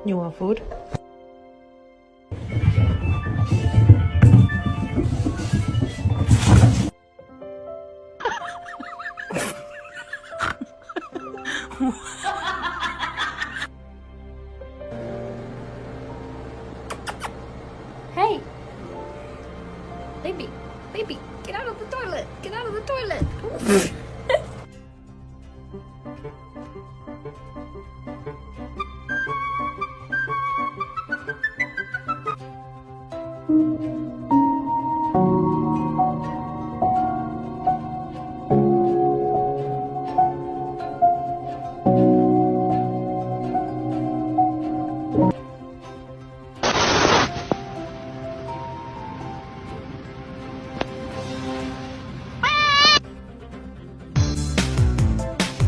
You want food? Hey! Baby, baby, get out of the toilet! Get out of the toilet!